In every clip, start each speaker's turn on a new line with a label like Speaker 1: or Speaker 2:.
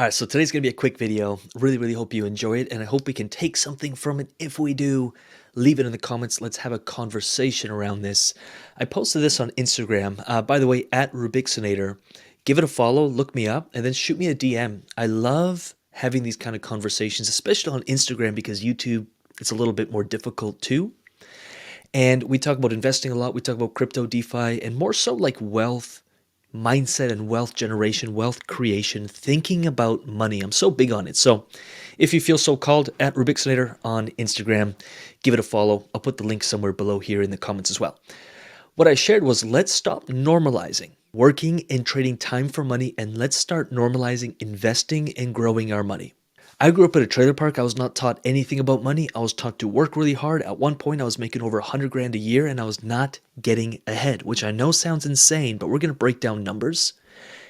Speaker 1: All right, so today's going to be a quick video. Really hope you enjoy it, and I hope we can take something from it. If we do, leave it in the comments. Let's have a conversation around this. I posted this on Instagram. By the way, at Rubixinator. Give it a follow, look me up, and then shoot me a DM. I love having these kind of conversations, especially on Instagram, because YouTube, it's a little bit more difficult too. And we talk about investing a lot. We talk about crypto, DeFi, and more so like wealth mindset and wealth generation, wealth creation, thinking about money. I'm so big on it. So if you feel so called, at Rubixinator on Instagram, give it a follow. I'll put the link somewhere below here in the comments as well. What I shared was, let's stop normalizing working and trading time for money, and let's start normalizing investing and growing our money. I grew up at a trailer park. I was not taught anything about money. I was taught to work really hard. At one point, I was making over 100 grand a year and I was not getting ahead, which I know sounds insane, but we're going to break down numbers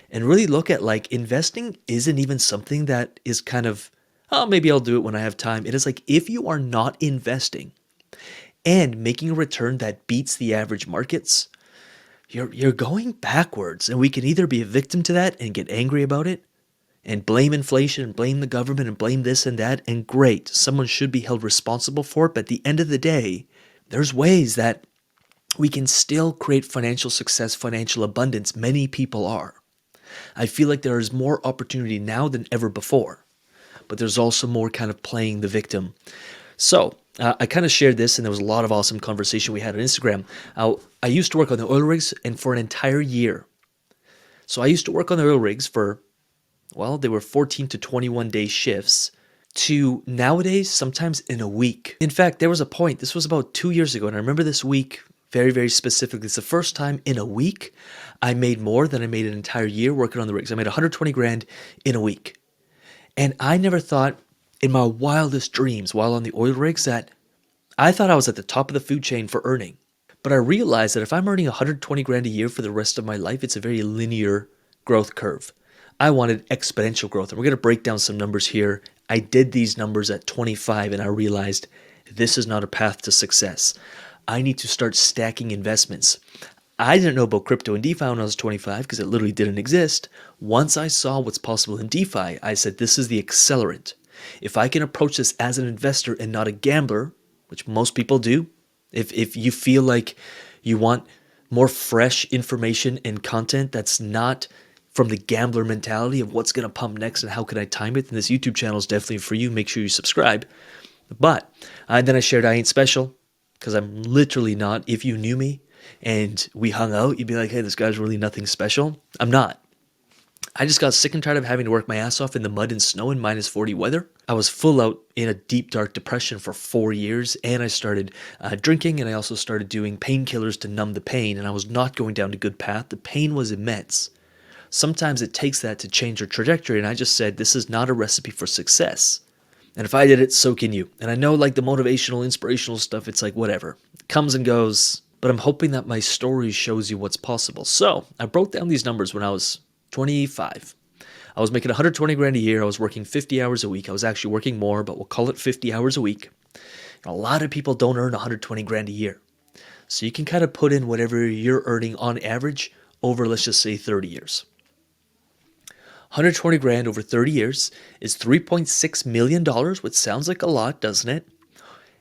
Speaker 1: and really look at, like, investing isn't even something that is kind of, oh, maybe I'll do it when I have time. It is like, if you are not investing and making a return that beats the average markets, you're going backwards. And we can either be a victim to that and get angry about it, and blame inflation and blame the government and blame this and that, and great, someone should be held responsible for it. But at the end of the day, there's ways that we can still create financial success, financial abundance. Many people are. I feel like there is more opportunity now than ever before, but there's also more kind of playing the victim. So I kind of shared this, and there was a lot of awesome conversation we had on Instagram. I used to work on the oil rigs, and for an entire year. So I used to work on the oil rigs for, well, they were 14 to 21 day shifts, to nowadays sometimes in a week. In fact, there was a point, this was about 2 years ago, and I remember this week very specifically. It's the first time in a week I made more than I made an entire year working on the rigs. I made 120 grand in a week. And I never thought in my wildest dreams while on the oil rigs that I thought I was at the top of the food chain for earning. But I realized that if I'm earning 120 grand a year for the rest of my life, it's a very linear growth curve. I wanted exponential growth, and we're going to break down some numbers here. I did these numbers at 25, and I realized this is not a path to success. I need to start stacking investments. I didn't know about crypto and DeFi when I was 25 because it literally didn't exist. Once I saw what's possible in DeFi, I said, this is the accelerant. If I can approach this as an investor and not a gambler, which most people do, if you feel like you want more fresh information and content that's not from the gambler mentality of what's going to pump next and how can I time it, then this YouTube channel is definitely for you. Make sure you subscribe. But then I shared I ain't special, because I'm literally not. If you knew me and we hung out, you'd be like, hey, this guy's really nothing special. I'm not. I just got sick and tired of having to work my ass off in the mud and snow in minus 40 weather. I was full out in a deep, dark depression for 4 years, and I started drinking, and I also started doing painkillers to numb the pain, and I was not going down a good path. The pain was immense. Sometimes it takes that to change your trajectory, and I just said, this is not a recipe for success. And if I did it, so can you. And I know, like, the motivational, inspirational stuff, it's like whatever. It comes and goes, but I'm hoping that my story shows you what's possible. So I broke down these numbers when I was 25. I was making 120 grand a year. I was working 50 hours a week. I was actually working more, but we'll call it 50 hours a week. And a lot of people don't earn 120 grand a year. So you can kind of put in whatever you're earning on average over, let's just say, 30 years. 120 grand over 30 years is $3.6 million, which sounds like a lot, doesn't it?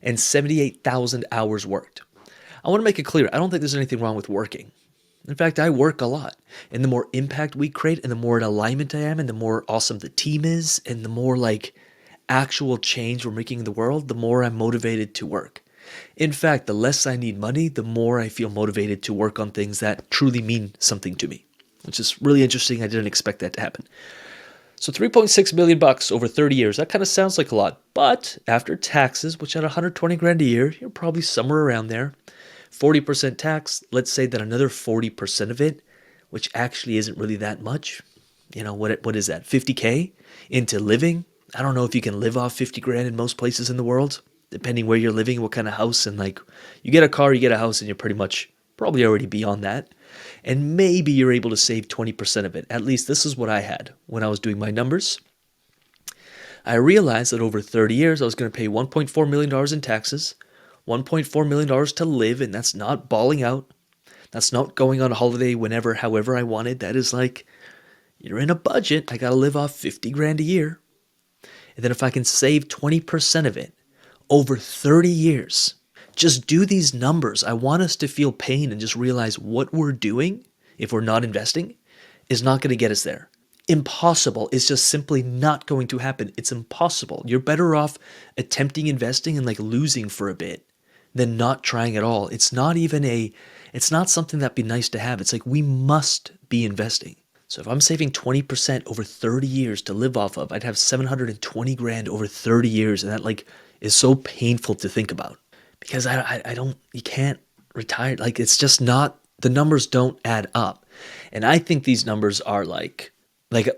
Speaker 1: And 78,000 hours worked. I want to make it clear, I don't think there's anything wrong with working. In fact, I work a lot. And the more impact we create, and the more in alignment I am, and the more awesome the team is, and the more like actual change we're making in the world, the more I'm motivated to work. In fact, the less I need money, the more I feel motivated to work on things that truly mean something to me, which is really interesting. I didn't expect that to happen. So 3.6 million bucks over 30 years. That kind of sounds like a lot, but after taxes, which at 120 grand a year, you're probably somewhere around there. 40% tax, let's say that another 40% of it, which actually isn't really that much. You know, what is that? 50K into living? I don't know if you can live off 50 grand in most places in the world, depending where you're living, what kind of house, and like you get a car, you get a house, and you're pretty much probably already beyond that. And maybe you're able to save 20% of it. At least this is what I had when I was doing my numbers. I realized that over 30 years, I was going to pay $1.4 million in taxes, $1.4 million to live, and that's not balling out. That's not going on a holiday whenever, however I wanted. That is like, You're in a budget. I got to live off 50 grand a year. And then if I can save 20% of it over 30 years, just do these numbers. I want us to feel pain and just realize what we're doing if we're not investing is not going to get us there. Impossible. It's just simply not going to happen. It's impossible. You're better off attempting investing and like losing for a bit than not trying at all. It's not something that'd be nice to have. It's like we must be investing. So if I'm saving 20% over 30 years to live off of, I'd have 720 grand over 30 years. And that like is so painful to think about because you can't retire. Like it's just not, the numbers don't add up. And I think these numbers are like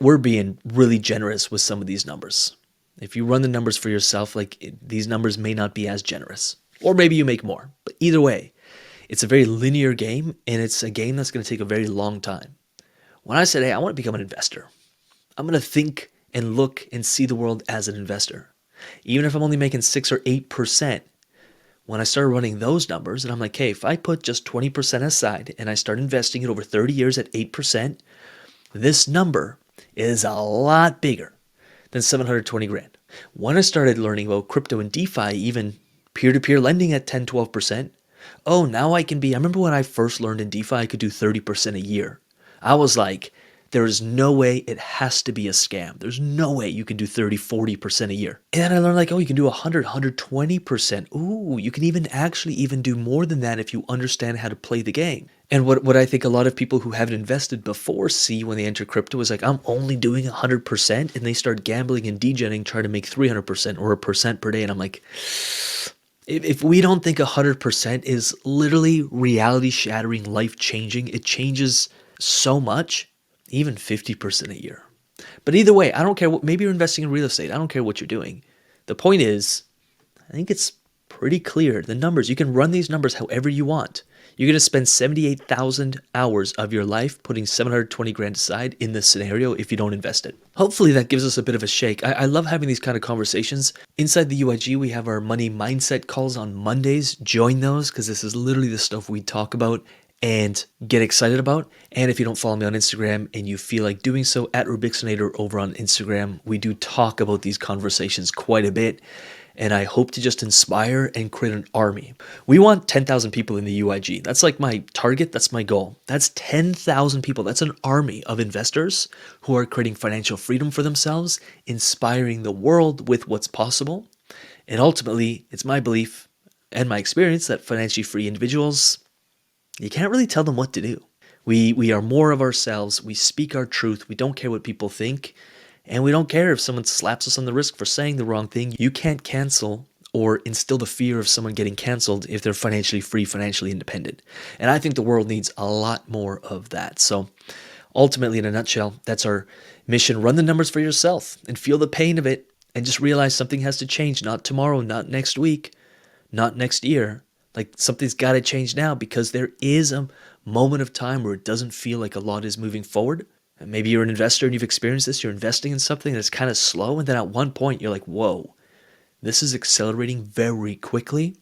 Speaker 1: we're being really generous with some of these numbers. If you run the numbers for yourself, these numbers may not be as generous. Or maybe you make more. But either way, it's a very linear game, and it's a game that's going to take a very long time. When I said, hey, I want to become an investor, I'm going to think and look and see the world as an investor. Even if I'm only making 6 or 8%, when I started running those numbers, and I'm like, hey, if I put just 20% aside and I start investing it over 30 years at 8%, this number is a lot bigger than 720 grand. When I started learning about crypto and DeFi, even peer-to-peer lending at 10, 12%, oh, now I remember when I first learned in DeFi, I could do 30% a year. I was like, there is no way, it has to be a scam. There's no way you can do 30, 40% a year. And then I learned you can do 100, 120%. Ooh, you can even do more than that if you understand how to play the game. And what I think a lot of people who haven't invested before see when they enter crypto is like, I'm only doing 100%, and they start gambling and degenerating, trying to make 300% or 1% per day. And I'm like, if we don't think 100% is literally reality shattering, life changing, it changes so much, even 50% a year. But either way, I don't care maybe you're investing in real estate. I don't care what you're doing. The point is, I think it's pretty clear. The numbers, you can run these numbers however you want. You're going to spend 78,000 hours of your life putting 720 grand aside in this scenario if you don't invest it. Hopefully that gives us a bit of a shake. I love having these kind of conversations. Inside the UIG, we have our money mindset calls on Mondays. Join those because this is literally the stuff we talk about and get excited about. And if you don't follow me on Instagram and you feel like doing so, at Rubixinator over on Instagram, we do talk about these conversations quite a bit. And I hope to just inspire and create an army. We want 10,000 people in the UIG. That's like my target. That's my goal. That's 10,000 people. That's an army of investors who are creating financial freedom for themselves, inspiring the world with what's possible. And ultimately, it's my belief and my experience that financially free individuals, you can't really tell them what to do. We are more of ourselves. We speak our truth. We don't care what people think. And we don't care if someone slaps us on the wrist for saying the wrong thing. You can't cancel or instill the fear of someone getting canceled if they're financially free, financially independent. And I think the world needs a lot more of that. So ultimately, in a nutshell, that's our mission. Run the numbers for yourself and feel the pain of it and just realize something has to change. Not tomorrow, not next week, not next year. Like something's got to change now because there is a moment of time where it doesn't feel like a lot is moving forward. And maybe you're an investor and you've experienced this. You're investing in something that's kind of slow. And then at one point you're like, whoa, this is accelerating very quickly.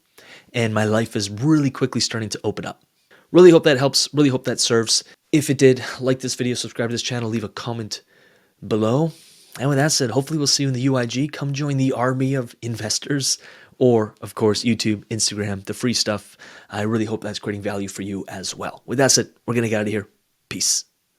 Speaker 1: And my life is really quickly starting to open up. Really hope that helps. Really hope that serves. If it did, like this video, subscribe to this channel, leave a comment below. And with that said, hopefully we'll see you in the UIG. Come join the army of investors. Or, of course, YouTube, Instagram, the free stuff. I really hope that's creating value for you as well. With that said, we're going to get out of here. Peace.